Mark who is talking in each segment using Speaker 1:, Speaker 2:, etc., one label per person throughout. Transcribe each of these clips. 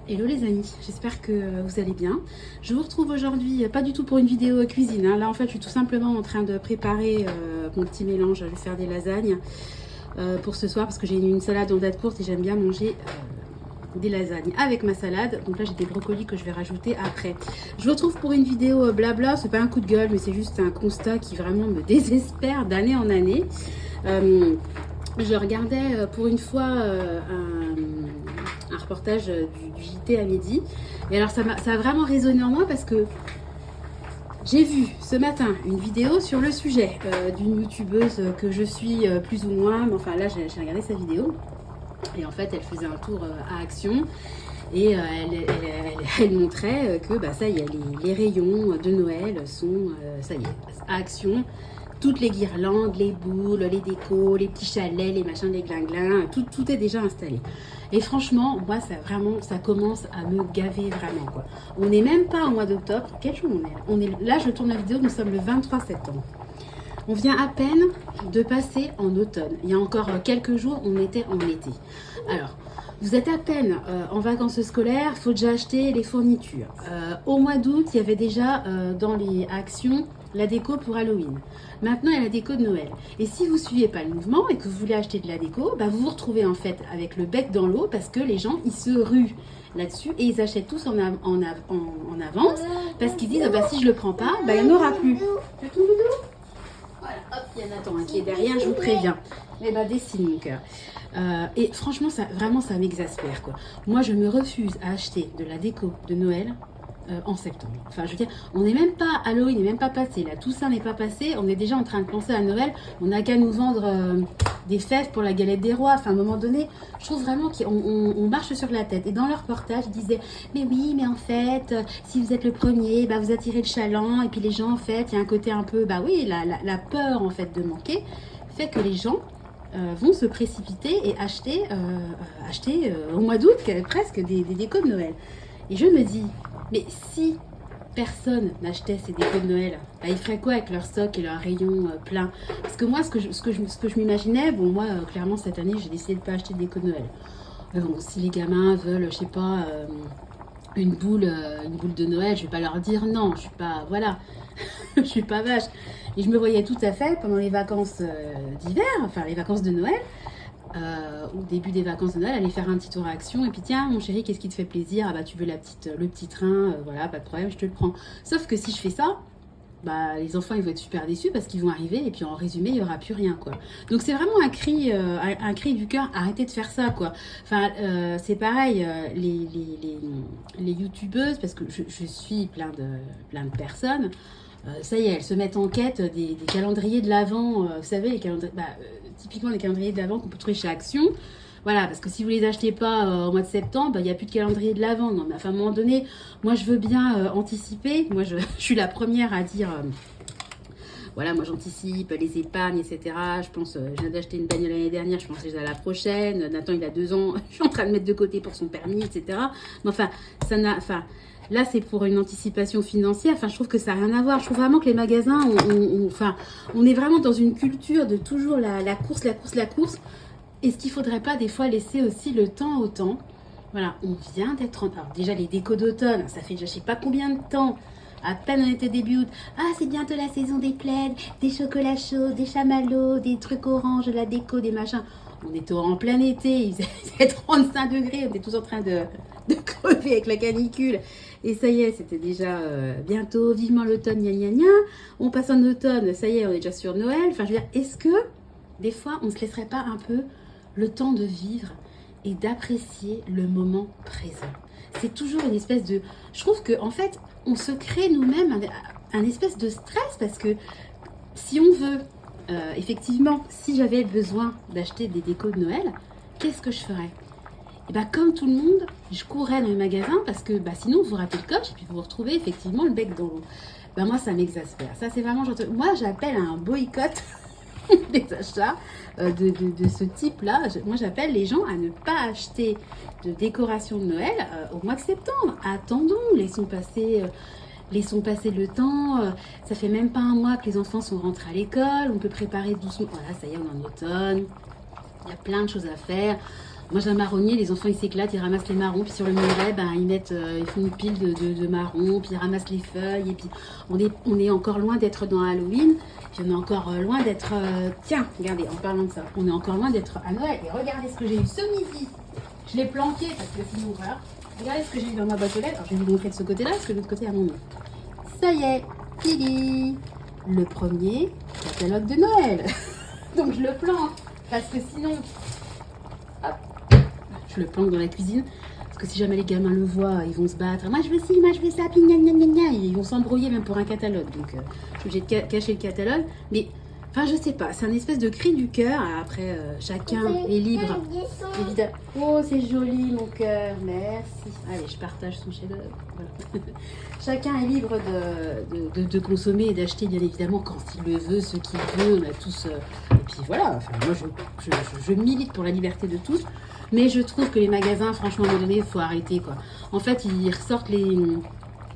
Speaker 1: Hello les amis, j'espère que vous allez bien. Je vous retrouve aujourd'hui, pas du tout pour une vidéo cuisine, hein. Là en fait je suis tout simplement en train de préparer mon petit mélange. Je vais faire des lasagnes pour ce soir parce que j'ai une salade en date courte et j'aime bien manger des lasagnes avec ma salade. Donc là j'ai des brocolis que je vais rajouter après. Je vous retrouve pour une vidéo blabla, c'est pas un coup de gueule mais c'est juste un constat qui vraiment me désespère d'année en année. Je regardais pour une fois un reportage du JT à midi. Et alors ça a vraiment résonné en moi parce que j'ai vu ce matin une vidéo sur le sujet d'une youtubeuse que je suis plus ou moins. Mais enfin là j'ai regardé sa vidéo. Et en fait elle faisait un tour à Action. Et elle montrait que bah, ça y est, les rayons de Noël sont, ça y est, à Action. Toutes les guirlandes, les boules, les décos, les petits chalets, les machins, les glinglins, tout est déjà installé. Et franchement, moi, ça commence à me gaver vraiment, quoi. On n'est même pas au mois d'octobre. Quel jour on est? Là, je tourne la vidéo, nous sommes le 23 septembre. On vient à peine de passer en automne. Il y a encore quelques jours, on était en été. Alors, vous êtes à peine en vacances scolaires, il faut déjà acheter les fournitures. Au mois d'août, il y avait déjà dans les actions la déco pour Halloween. Maintenant, il y a la déco de Noël. Et si vous ne suivez pas le mouvement et que vous voulez acheter de la déco, bah, vous vous retrouvez en fait avec le bec dans l'eau parce que les gens, ils se ruent là-dessus et ils achètent tous en avance parce qu'ils disent, bah, si je ne le prends pas, bah, il n'y en aura plus. Tu tout doudou? Voilà, hop, il y a Nathan qui est derrière, je vous préviens. Eh ben, dessine mon cœur. Et franchement, ça m'exaspère, quoi. Moi, je me refuse à acheter de la déco de Noël en septembre. Enfin, je veux dire, on n'est même pas, Halloween n'est même pas passé, là, tout ça n'est pas passé, on est déjà en train de penser à Noël, on n'a qu'à nous vendre des fèves pour la galette des rois. Enfin, à un moment donné, je trouve vraiment qu'on marche sur la tête. Et dans leur reportage, ils disaient, mais oui, mais en fait, si vous êtes le premier, bah, vous attirez le chaland, et puis les gens, en fait, il y a un côté un peu, bah oui, la peur, en fait, de manquer, fait que les gens vont se précipiter et acheter au mois d'août presque des décos de Noël. Et je me dis, mais si personne n'achetait ces décos de Noël, bah, ils feraient quoi avec leur stock et leur rayon plein? Parce que moi, ce que je m'imaginais, bon, moi, clairement, cette année, j'ai décidé de ne pas acheter de décos de Noël. Bon, si les gamins veulent, je sais pas, une boule de Noël, je vais pas leur dire non, je suis pas, voilà, je suis pas vache. Et je me voyais tout à fait pendant les vacances d'hiver, enfin les vacances de Noël, au début des vacances de Noël, aller faire un petit tour à Action et puis tiens mon chéri, qu'est-ce qui te fait plaisir? Ah bah tu veux le petit train, voilà, pas de problème, je te le prends. Sauf que si je fais ça, bah, les enfants ils vont être super déçus parce qu'ils vont arriver et puis en résumé il y aura plus rien, quoi. Donc c'est vraiment un cri du cœur, arrêtez de faire ça, quoi. Enfin c'est pareil, les youtubeuses, parce que je suis plein de personnes, ça y est, elles se mettent en quête des calendriers de l'Avent, vous savez, les calendriers, typiquement les calendriers de l'Avent qu'on peut trouver chez Action. Voilà, parce que si vous les achetez pas au mois de septembre, il n'y a plus de calendrier de l'Avent. Non, mais enfin, à un moment donné, moi je veux bien anticiper. Moi je suis la première à dire, voilà, moi j'anticipe les épargnes, etc. Je pense, je viens d'acheter une bagnole l'année dernière, je pense déjà à la prochaine. Nathan il a 2 ans, je suis en train de mettre de côté pour son permis, etc. Mais enfin, là, c'est pour une anticipation financière. Enfin, je trouve que ça n'a rien à voir. Je trouve vraiment que les magasins, on est vraiment dans une culture de toujours la course. Et ce qu'il ne faudrait pas, des fois, laisser aussi le temps au temps. Voilà, on vient d'être Alors, déjà, les décos d'automne, ça fait déjà je ne sais pas combien de temps. À peine on était début août. Ah, c'est bientôt la saison des plaids, des chocolats chauds, des chamallows, des trucs orange, de la déco, des machins. On était en plein été, il faisait 35 degrés, on était tous en train de crever avec la canicule. Et ça y est, c'était déjà bientôt, vivement l'automne, gna gna gna. On passe en automne, ça y est, on est déjà sur Noël. Enfin, je veux dire, est-ce que des fois, on ne se laisserait pas un peu le temps de vivre et d'apprécier le moment présent? C'est toujours une espèce de... Je trouve qu'en fait, on se crée nous-mêmes un espèce de stress parce que si on veut... effectivement, si j'avais besoin d'acheter des décos de Noël, qu'est-ce que je ferais? Et bah, comme tout le monde, je courrais dans les magasins parce que sinon vous ratez le coche et puis vous vous retrouvez effectivement le bec dans l'eau. Moi ça m'exaspère. Ça c'est vraiment moi j'appelle à un boycott des achats de ce type-là. Moi j'appelle les gens à ne pas acheter de décoration de Noël au mois de septembre. Attendons, laissons passer le temps. Ça fait même pas un mois que les enfants sont rentrés à l'école. On peut préparer doucement. Voilà, ça y est, on est en automne. Il y a plein de choses à faire. Moi j'ai un marronnier, les enfants ils s'éclatent, ils ramassent les marrons, puis sur le muret, ben, ils font une pile de marrons, puis ils ramassent les feuilles, et puis on est encore loin d'être dans Halloween, puis on est encore loin d'être... Tiens, regardez, en parlant de ça, on est encore loin d'être à Noël, et regardez ce que j'ai eu ce midi. Je l'ai planqué parce que sinon, voilà. Regardez ce que j'ai eu dans ma boîte aux lettres. Alors, je vais vous montrer de ce côté-là, parce que de l'autre côté, à mon nom. Ça y est, Pili, le premier catalogue de Noël. Donc je le planque, parce que sinon, hop, je le planque dans la cuisine. Parce que si jamais les gamins le voient, ils vont se battre. Moi je veux ci, moi je veux ça, puis gna gna gna gna. Ils vont s'embrouiller même pour un catalogue. Donc je suis obligée de cacher le catalogue. Mais, enfin je sais pas, c'est un espèce de cri du cœur. Après, chacun est libre. Évidemment. Oh, c'est joli mon cœur, merci. Allez, je partage son chef-d'œuvre. Voilà. Chacun est libre de consommer et d'acheter, bien évidemment, quand il le veut, ce qu'il veut. On a tous. Et puis voilà, enfin, moi je milite pour la liberté de tous. Mais je trouve que les magasins, franchement, à un moment donné, il faut arrêter, quoi. En fait, ils ressortent les.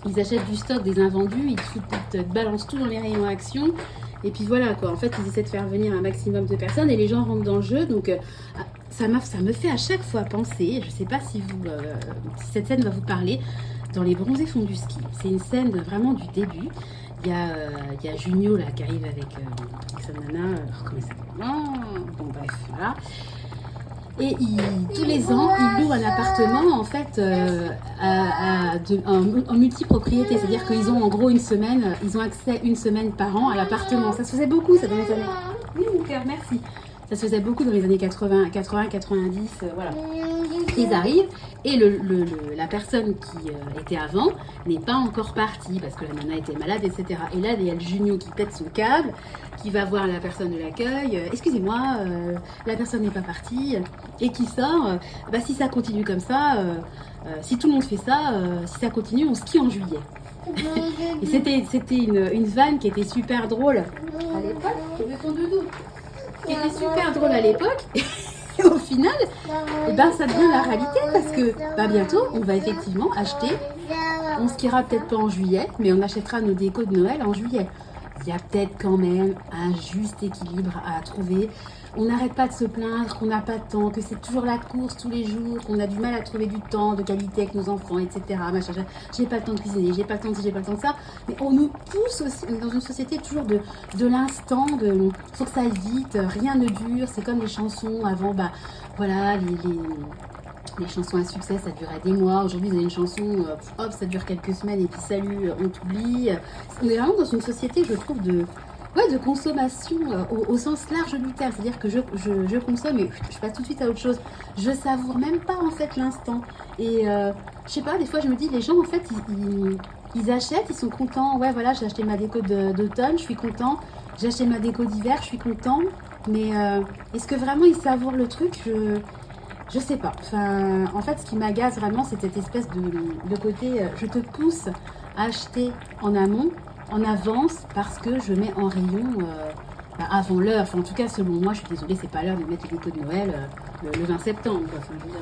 Speaker 1: Ils achètent du stock des invendus, ils balancent tout dans les rayons Action. Et puis voilà, quoi. En fait, ils essaient de faire venir un maximum de personnes et les gens rentrent dans le jeu. Donc, ça me fait à chaque fois penser, je ne sais pas si cette scène va vous parler, dans Les Bronzés font du ski. C'est une scène vraiment du début. Il y a Junio là, qui arrive avec sa nana. Comment ça s'appelle? Bon, bref, voilà. Et tous les ans, ils louent un appartement en fait en multipropriété. C'est-à-dire qu'ils ont en gros une semaine, ils ont accès une semaine par an à l'appartement. Ça se faisait beaucoup, ça dans les années... Oui, mon cœur, merci. Ça se faisait beaucoup dans les années 80, 90, voilà. Ils arrivent et la personne qui était avant n'est pas encore partie parce que la nana était malade, etc. Et là, il y a le Junio qui pète son câble, qui va voir la personne de l'accueil. Excusez-moi, la personne n'est pas partie. Et qui sort. Bah, si ça continue comme ça, si tout le monde fait ça, si ça continue, on skie en juillet. Et c'était une vanne qui était super drôle à l'époque. Je veux ton doudou. Qui était super drôle à l'époque. Et au final, eh ben, ça devient la réalité parce que bah, bientôt, on va effectivement acheter. On skiera peut-être pas en juillet, mais on achètera nos décos de Noël en juillet. Il y a peut-être quand même un juste équilibre à trouver. On n'arrête pas de se plaindre qu'on n'a pas de temps, que c'est toujours la course tous les jours, qu'on a du mal à trouver du temps de qualité avec nos enfants, etc. J'ai pas le temps de cuisiner, j'ai pas le temps de ci, j'ai pas le temps de ça. Mais on nous pousse aussi, dans une société toujours de l'instant, faut que ça aille vite, rien ne dure. C'est comme les chansons avant, bah voilà, les chansons à succès, ça durait des mois. Aujourd'hui, vous avez une chanson, hop, ça dure quelques semaines et puis salut, on t'oublie. On est vraiment dans une société, je trouve, de consommation au sens large du terme. C'est-à-dire que je consomme et je passe tout de suite à autre chose. Je savoure même pas, en fait, l'instant. Et je sais pas, des fois, je me dis, les gens, en fait, ils achètent, ils sont contents. Ouais, voilà, j'ai acheté ma déco d'automne, je suis content. J'ai acheté ma déco d'hiver, je suis content. Mais est-ce que vraiment ils savourent le truc? Je sais pas. Enfin, en fait, ce qui m'agace vraiment, c'est cette espèce de côté, je te pousse à acheter en amont, en avance, parce que je mets en rayon avant l'heure. Enfin, en tout cas, selon moi, je suis désolée, c'est pas l'heure de mettre les décos de Noël le 20 septembre. Enfin, je veux dire,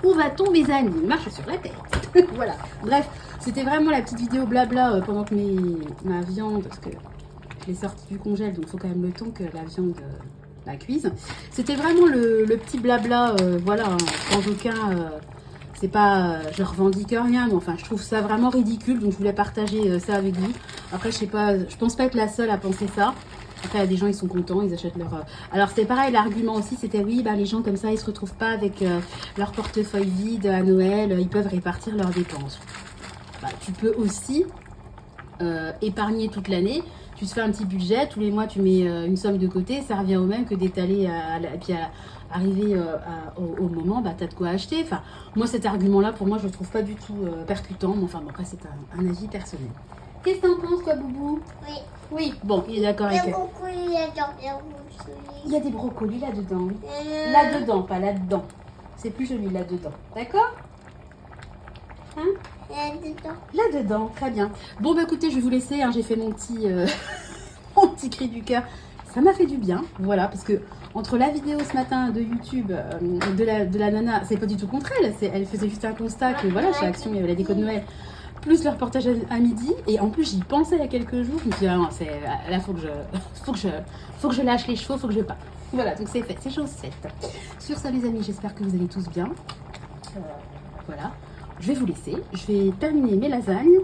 Speaker 1: où va-t-on, mes amis? Il marche sur la tête. Voilà. Bref, c'était vraiment la petite vidéo blabla pendant que ma viande, parce que je l'ai sortie du congèle, donc il faut quand même le temps que la viande... la cuise. C'était vraiment le petit blabla, voilà, hein, sans aucun... c'est pas... je revendique rien, mais enfin, je trouve ça vraiment ridicule, donc je voulais partager ça avec vous. Après, je sais pas, je pense pas être la seule à penser ça. Après, il y a des gens, ils sont contents, ils achètent leur... Alors, c'est pareil, l'argument aussi, c'était oui, bah, les gens comme ça, ils se retrouvent pas avec leur portefeuille vide à Noël, ils peuvent répartir leurs dépenses. Bah, tu peux aussi épargner toute l'année. Tu te fais un petit budget, tous les mois tu mets une somme de côté, ça revient au même que d'étaler et puis arriver au moment, bah t'as de quoi acheter. Enfin, moi cet argument-là, pour moi, je le trouve pas du tout percutant, mais enfin bon, après c'est un avis personnel. Qu'est-ce que t'en penses, toi, Boubou?
Speaker 2: Oui.
Speaker 1: Oui, bon, il est d'accord avec elle.
Speaker 2: Il
Speaker 1: Il y a des brocolis là-dedans. Là-dedans, pas là-dedans. C'est plus joli là-dedans, d'accord? Hein? Là-dedans, très bien. Bon, bah écoutez, je vais vous laisser. Hein, j'ai fait mon petit, mon petit cri du cœur. Ça m'a fait du bien, voilà, parce que entre la vidéo ce matin de YouTube de la nana, c'est pas du tout contre elle. Elle faisait juste un constat que voilà, chez Action, il y avait la déco de Noël, plus le reportage à midi. Et en plus, j'y pensais il y a quelques jours. Je me suis dit, ah non, là, faut que je lâche les chevaux, faut que je parte. Voilà, donc c'est fait, c'est chose faite. Sur ça les amis, j'espère que vous allez tous bien. Voilà, je vais vous laisser, je vais terminer mes lasagnes.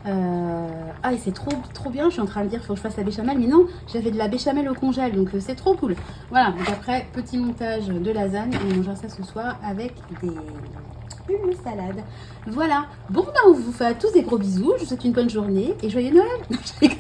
Speaker 1: Ah, et c'est trop bien, je suis en train de dire qu'il faut que je fasse la béchamel, mais non, j'avais de la béchamel au congèle, donc c'est trop cool. Voilà, donc après, petit montage de lasagne, et on mangera ça ce soir avec une salade. Voilà, bon, bah, on vous fait à tous des gros bisous, je vous souhaite une bonne journée, et joyeux Noël.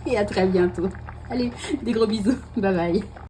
Speaker 1: Et à très bientôt. Allez, des gros bisous, bye bye.